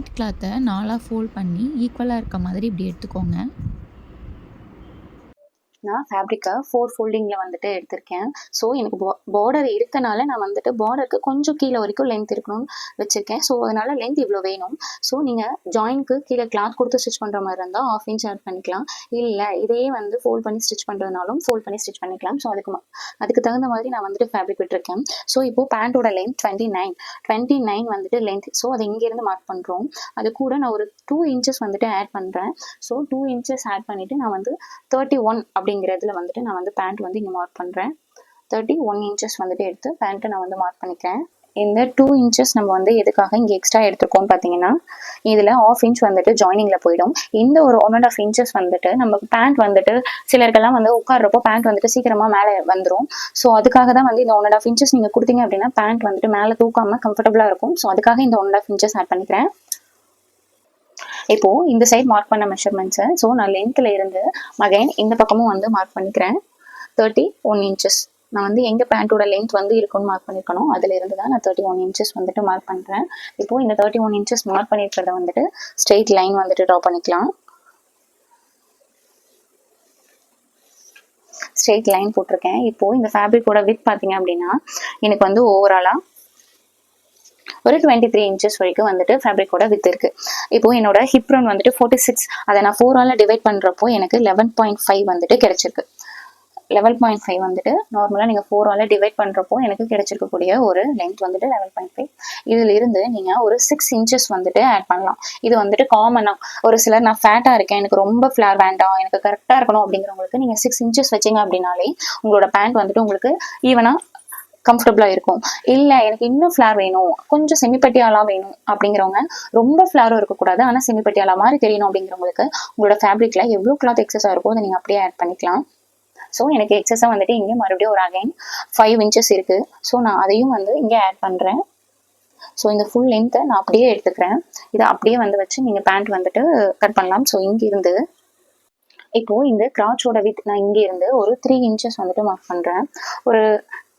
Pant கிளாத்தை 4ஆக fold பண்ணி ஈக்குவலாக இருக்க மாதிரி இப்படி எடுத்துக்கோங்க. நான் ஃபேப்ரிக்கை 4 ஃபோல்டிங்கில் வந்துட்டு எடுத்திருக்கேன். ஸோ எனக்கு பார்டர் இருக்கனால நான் வந்துட்டு பார்டருக்கு கொஞ்சம் கீழே வரைக்கும் லென்த் இருக்கணும்னு வச்சுருக்கேன். ஸோ அதனால் லென்த் இவ்வளோ வேணும். ஸோ நீங்கள் ஜாயின்க்கு கீழே கிளாத் கொடுத்து ஸ்டிச் பண்ணுற மாதிரி இருந்தால் 1/2 இன்ச் ஆட் பண்ணிக்கலாம். இல்லை இதையே வந்து ஃபோல்ட் பண்ணி ஸ்டிச் பண்ணுறதுனாலும் ஃபோல்ட் பண்ணி ஸ்டிச் பண்ணிக்கலாம். ஸோ அதுக்கு தகுந்த மாதிரி நான் வந்துட்டு ஃபேப்ரிக் விட்டுருக்கேன். ஸோ இப்போது பேண்ட்டோட லென்த் 29 வந்துட்டு லென்த். ஸோ அதை இங்கேருந்து மார்க் பண்ணுறோம். அது கூட நான் ஒரு 2 இன்ச்சஸ் வந்துட்டு ஆட் பண்ணுறேன். ஸோ 2 இன்ச்சஸ் ஆட் பண்ணிவிட்டு நான் வந்து 31 அப்படிங்கிறதுல வந்துட்டு நான் வந்து பேண்ட் வந்து இங்கே மார்க் பண்ணுறேன். 31 இன்ச்சஸ் வந்துட்டு எடுத்து பேண்ட்டை நான் வந்து மார்க் பண்ணிக்கிறேன். இந்த 2 இன்ச்சஸ் நம்ம வந்து எதுக்காக இங்கே எக்ஸ்ட்ரா எடுத்துருக்கோம்னு பார்த்தீங்கன்னா, இதில் 1/2 இன்ச் வந்துட்டு ஜாயினிங்கில் போயிடும். இந்த ஒரு 1.5 இன்ச்சஸ் வந்துட்டு நம்ம பேண்ட் வந்துட்டு சிலருக்கெல்லாம் வந்து உட்கார்றப்போ பேண்ட் வந்துட்டு சீக்கிரமாக மேலே வந்துடும். ஸோ அதுக்காக தான் வந்து இந்த 1.5 இன்ச்சஸ் நீங்கள் கொடுத்தீங்க அப்படின்னா பேண்ட் வந்துட்டு மேலே தூக்காமல் கம்ஃபர்டபுளாக இருக்கும். ஸோ அதுக்காக இந்த 1.5 இன்ச்சஸ் ஆட் பண்ணிக்கிறேன். இப்போது இந்த சைட் மார்க் பண்ண மெஷர்மெண்ட்ஸை ஸோ நான் லென்த்தில் இருந்து அகைன் இந்த பக்கமும் வந்து மார்க் பண்ணிக்கிறேன். 31 இன்ச்சஸ் நான் வந்து எங்கே பேண்ட்டோட லென்த் வந்து இருக்குன்னு மார்க் பண்ணியிருக்கணும். அதில் இருந்து தான் நான் 31 இன்ச்சஸ் வந்துட்டு மார்க் பண்ணுறேன். இப்போது இந்த 31 இன்ச்சஸ் மார்க் பண்ணியிருக்கிறத வந்துட்டு ஸ்ட்ரெயிட் லைன் வந்துட்டு ட்ரா பண்ணிக்கலாம். ஸ்ட்ரெயிட் லைன் போட்டிருக்கேன். இப்போது இந்த ஃபேப்ரிக்கோட வித் பார்த்தீங்க அப்படின்னா எனக்கு வந்து ஓவராலாக ஒரு 23 இன்ச்சஸ் வரைக்கும் வந்துட்டு ஃபேப்ரிக்கோட வித் இருக்குது. இப்போது என்னோட ஹிப் ரவுண்ட் வந்துட்டு 46, அதை நான் 4ஆல் டிவைட் பண்ணுறப்போ எனக்கு 11.5 வந்துட்டு கிடச்சிருக்கு. 11.5 வந்துட்டு நார்மலாக நீங்கள் 4ஆல் டிவைட் பண்ணுறப்போ எனக்கு கிடைச்சிருக்கக்கூடிய ஒரு லென்த் வந்துட்டு 11.5. இதில் இருந்து நீங்கள் ஒரு 6 இன்ச்சஸ் வந்துட்டு ஆட் பண்ணலாம். இது வந்துட்டு காமனாக ஒரு சிலர் நான் ஃபேட்டாக இருக்கேன், எனக்கு ரொம்ப ஃப்ளார் வேண்டாம், எனக்கு கரெக்டாக இருக்கணும் அப்படிங்கிறவங்களுக்கு நீங்கள் 6 இன்ச்சஸ் வச்சிங்க அப்படின்னாலே உங்களோட பேண்ட் வந்துட்டு உங்களுக்கு ஈவனாக கம்ஃபர்டபுளாக இருக்கும். இல்லை எனக்கு இன்னும் ஃப்ளார் வேணும், கொஞ்சம் செமிப்பட்டியாலாக வேணும் அப்படிங்கிறவங்க, ரொம்ப ஃப்ளாரும் இருக்கக்கூடாது ஆனால் செமிப்பட்டியாலா மாதிரி தெரியணும் அப்படிங்கிறவங்களுக்கு உங்களோட ஃபேப்ரிக்கில் எவ்வளோ கிளாத் எக்ஸஸாக இருக்கோ அதை நீங்கள் அப்படியே ஆட் பண்ணிக்கலாம். ஸோ எனக்கு எக்ஸஸாக வந்துட்டு இங்கே மறுபடியும் ஒரு அகைன் 5 இன்ச்சஸ் இருக்குது. ஸோ நான் அதையும் வந்து இங்கே ஆட் பண்ணுறேன். ஸோ இந்த ஃபுல் லென்த்தை நான் அப்படியே எடுத்துக்கிறேன். இதை அப்படியே வந்து வச்சு நீங்கள் பேண்ட் வந்துட்டு கட் பண்ணலாம். ஸோ இங்கிருந்து இப்போது இந்த கிராச்சோட வித் நான் இங்கே இருந்து ஒரு 3 இன்ச்சஸ் வந்துட்டு மார்க் பண்ணுறேன். ஒரு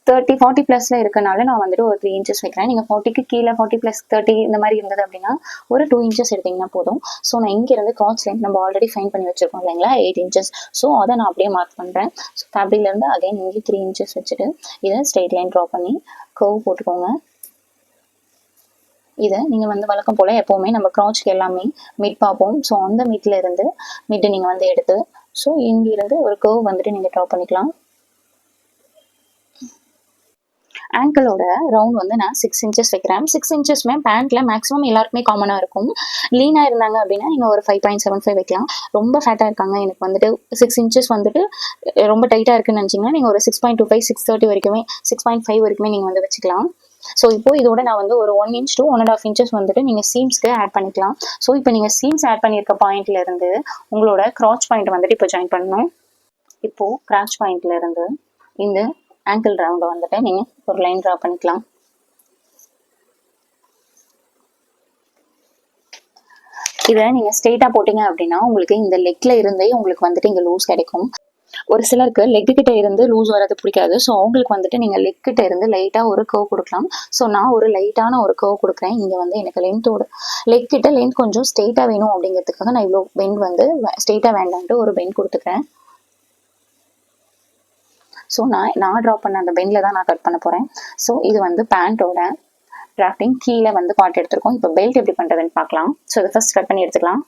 40 ப்ளஸில் இருக்கனால நான் வந்துட்டு ஒரு 3 இன்ச்சஸ் வைக்கிறேன். நீங்கள் 40க்கு கீழே 40 + 30 இந்த மாதிரி இருந்தது அப்படின்னா ஒரு 2 இன்ச்சஸ் எடுத்திங்கன்னா போதும். ஸோ நான் இங்கேருந்து கிராச் லென்த் நம்ம ஆல்ரெடி ஃபைன் பண்ணி வச்சுருக்கோம் இல்லைங்களா, 8 இன்ச்சஸ். ஸோ அதை நான் அப்படியே மார்க் பண்ணுறேன். ஸோ ஃபேப்ரிக்லேருந்து அகைன் இங்கே 3 இன்ச்சஸ் வச்சுட்டு இதை ஸ்ட்ரெயிட் லைன் ட்ரா பண்ணி கர்வ் போட்டுக்கோங்க. இதை நீங்கள் வந்து வழக்கம் போல் எப்போவுமே நம்ம கிராச்சுக்கு எல்லாமே மிட் பார்ப்போம். ஸோ அந்த மிட்டில் இருந்து மிட்டு நீங்கள் வந்து எடுத்து ஸோ இங்கிருந்து ஒரு கர்வ் வந்துட்டு நீங்கள் ட்ரா பண்ணிக்கலாம். ஆங்கிளோட ரவுண்ட் வந்து நான் 6 இன்ச்சஸ் வைக்கிறேன். 6 இன்ச்சஸ்மே பேண்ட்டில் மேக்ஸிமம் எல்லாருக்குமே காமனாக இருக்கும். லீனாக இருந்தாங்க அப்படின்னா நீங்கள் ஒரு 5.75 வைக்கலாம். ரொம்ப ஃபேட்டாக இருக்காங்க, எனக்கு வந்துட்டு 6 இன்ச்சஸ் வந்துட்டு ரொம்ப டைட்டாக இருக்குன்னு நினச்சிங்கன்னா நீங்கள் ஒரு 6.25 6.30 வரைக்குமே 6.5 வரைக்குமே நீங்கள் வந்து வச்சுக்கலாம். ஸோ இப்போது இதோட நான் வந்து ஒரு 1 இன்ச் to 1.5 இன்ச்சஸ் வந்துட்டு நீங்கள் சீம்ஸ்க்கு ஆட் பண்ணிக்கலாம். ஸோ இப்போ நீங்கள் சீம்ஸ் ஆட் பண்ணியிருக்க பாயிண்ட்லேருந்து உங்களோட கிராச் பாயிண்ட் வந்துட்டு இப்போ ஜாயின் பண்ணணும். இப்போது கிராச் பாயிண்ட்லேருந்து இந்த ஆங்கிள் ரவுண்டை வந்துட்டு நீங்கள் ஒரு லைன் ட்ரா பண்ணிக்கலாம். இதை நீங்கள் ஸ்ட்ரெயிட்டாக போட்டிங்க அப்படின்னா உங்களுக்கு இந்த லெக்கில் இருந்தே உங்களுக்கு வந்துட்டு இங்கே லூஸ் கிடைக்கும். ஒரு சிலருக்கு லெக்கு கிட்ட இருந்து லூஸ் வரது பிடிக்காது. ஸோ அவங்களுக்கு வந்துட்டு நீங்கள் லெக் கிட்ட இருந்து லைட்டாக ஒரு கர்வ் கொடுக்கலாம். ஸோ நான் ஒரு லைட்டான ஒரு கர்வ் கொடுக்குறேன். இங்கே வந்து எனக்கு லென்த்தோட லெக் கிட்ட லென்த் கொஞ்சம் ஸ்ட்ரெயிட்டாக வேணும் அப்படிங்கிறதுக்காக நான் இவ்வளோ பெண்ட் வந்து ஸ்ட்ரெயிட்டாக வேண்டான்ட்டு ஒரு பெண்ட் கொடுத்துக்கிறேன். ஸோ நான் ட்ரா பண்ண அந்த பெண்டில் தான் நான் கட் பண்ண போகிறேன். ஸோ இது வந்து பேண்ட்டோட டிராஃப்டிங் கீழே வந்து பார்ட் எடுத்துருக்கோம். இப்போ பெல்ட் எப்படி பண்ணுறதுன்னு பார்க்கலாம். ஸோ இதை ஃபர்ஸ்ட் கட் பண்ணி எடுத்துக்கலாம்.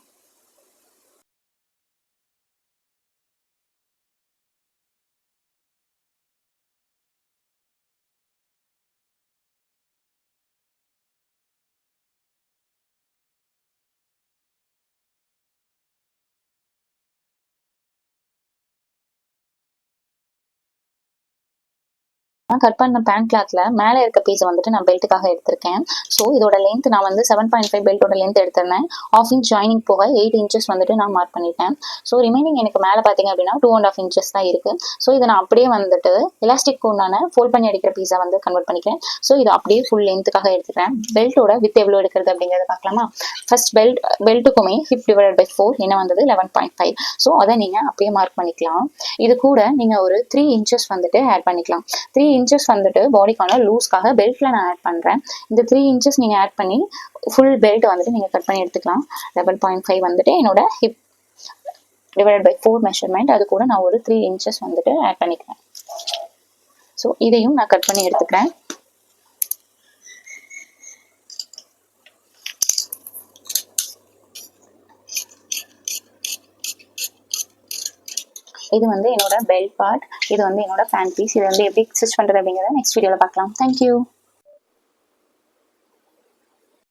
கட் பண்ண பேண்ட் கிளாத்ல மேலே இருக்க பீஸை வந்துட்டு நான் பெல்ட்டுக்காக எடுத்திருக்கேன். ஸோ இதோட லென்த் நான் வந்து 7.5 பெல்ட்டோட லென்த் எடுத்திருந்தேன். 1/2 இன்ச் ஜாயினிங் போக 8 இன்ச்சஸ் வந்துட்டு நான் மார்க் பண்ணிட்டேன். ஸோ ரிமைனிங் எனக்கு மேலே பார்த்தீங்க அப்படின்னா 2.5 இன்ச்சஸ் தான் இருக்குது. ஸோ இதை நான் அப்படியே வந்துட்டு எலாஸ்டிக் உண்டான ஃபோல்ட் பண்ணி அடிக்கிற பீஸை வந்து கன்வெர்ட் பண்ணிக்கிறேன். ஸோ இது அப்படியே ஃபுல் லென்த்துக்காக எடுத்துக்கிறேன். பெல்ட்டோட வித் எவ்வளோ எடுக்கிறது அப்படிங்கிறத பார்க்கலாமா. ஃபர்ஸ்ட் பெல்ட்டுக்குமே ஹிப் டிவைடட் பை 4 என்ன வந்தது 11.5. ஸோ அதை நீங்கள் அப்படியே மார்க் பண்ணிக்கலாம். இது கூட நீங்கள் ஒரு 3 இன்ச்சஸ் வந்துட்டு ஆட் பண்ணிக்கலாம். 3 இன்ச்சஸ் வந்துட்டு பாடிக்கான லூஸ்க்காக பெல்ட்ல நான் ஆட் பண்றேன். இந்த 3 இன்ச்சஸ் நீங்க ஆட் பண்ணி ஃபுல் பெல்ட் வந்துட்டு நீங்க கட் பண்ணி எடுத்துக்கலாம். 11.5 வந்துட்டு என்னோட ஹிப் டிவைடட் பை 4 மெஷர்மெண்ட், அது கூட நான் ஒரு 3 இன்ச்சஸ் வந்துட்டு ஆட் பண்ணிக்கிறேன். ஸோ இதையும் நான் கட் பண்ணி எடுத்துக்கிறேன். இது வந்து என்னோட பெல்ட் பார்ட், இது வந்து என்னோட பேண்ட் பீஸ். இது வந்து எப்படி ஸ்டிச் பண்றது அப்படிங்கிறத நெக்ஸ்ட் வீடியோல பார்க்கலாம். தேங்க்யூ.